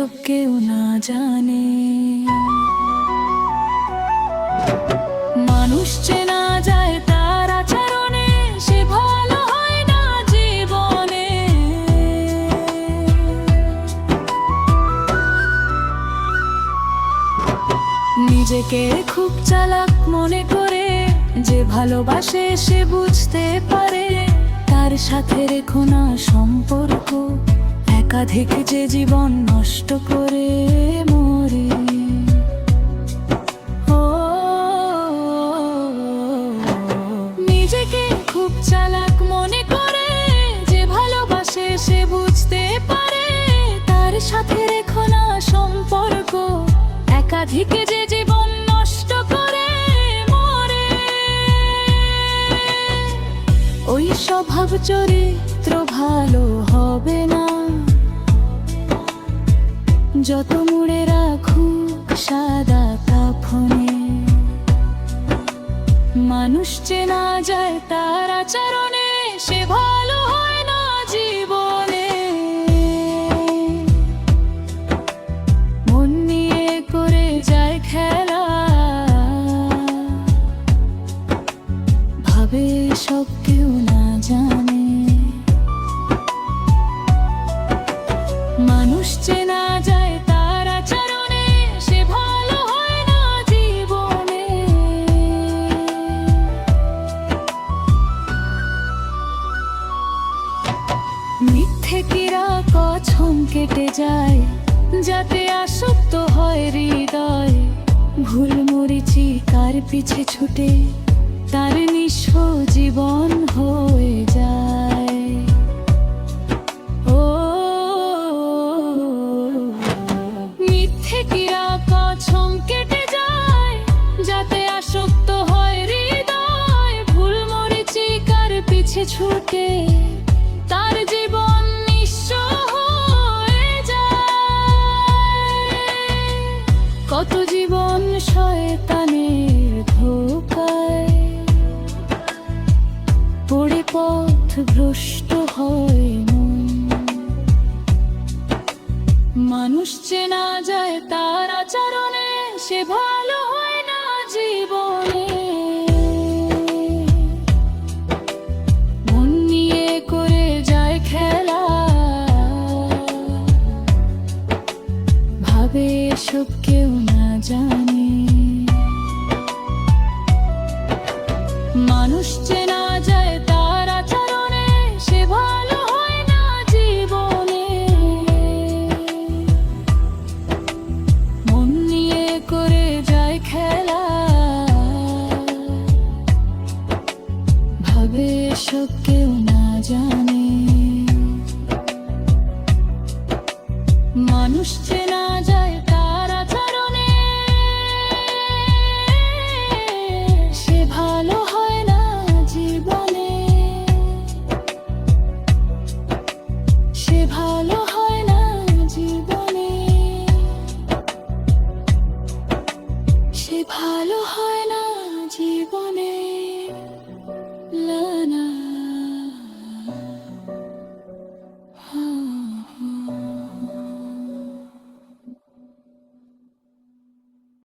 এসব কেউ না জানে। মানুষ চেনা যায় তার আচরণে, সে ভালো হয় না জীবনে। নিজেকে খুব চালাক মনে করে, যে ভালোবাসে সে বুঝতে পারে তার সাথে রেখো না সম্পর্ক। একাধিক যে জীবন নষ্ট করে মরে। নিজেকে খুব চালাক মনে করে, যে ভালোবাসে সে বুঝতে পারে তার সাথে রেখো না সম্পর্ক। একাধিক যে জীবন নষ্ট করে মরে। ওই স্বভাব চরিত্র ভালো হবে না, যত মুড়ে রাখুক সাদা কাফনে। মানুষ চেনা যায় তার আচরণে, সে ভালো হয় না জীবনে। মন নিয়ে করে যায় খেলা, ভাবে সব কেউ না জানে। মানুষ চেনা যায় তার আচরণে, সে ভালো হয় না জীবনে। মিথ্যে কিরা কছম কেটে যায়, যাতে আসক্ত হয় হৃদয়। ভুল মরিচিকার পিছে ছুটে তার নিঃস্ব জীবন হয়ে যায়। মিথ্যে কিরা কছম কেটে যায়, যাতে আসক্ত হয় হৃদয়। ভুল মরিচিকার পিছে ছুটে তার জীবন নিঃস্ব হয়ে যায়। কত জীবন শয়তানের ধোঁকায় পড়ে পথ ভ্রষ্ট হয় মন। মানুষ চেনা যায় তার আচরণে, সে ভালো হয় না জীবনে। মন নিয়ে করে যায় খেলা, ভাবে সব কেউ না জানে। মানুষ চেনা যায় তার আচরণে, সে ভালো হয় না জীবনে। মন নিয়ে করে যায় খেলা, ভাবে সব কেউ না জানে। মানুষ চেনা যায় তার আচরণে, সে ভালো হয় না জীবনে। সে ভালো হয় না জীবনে। সে ভালো হয় না জীবনে।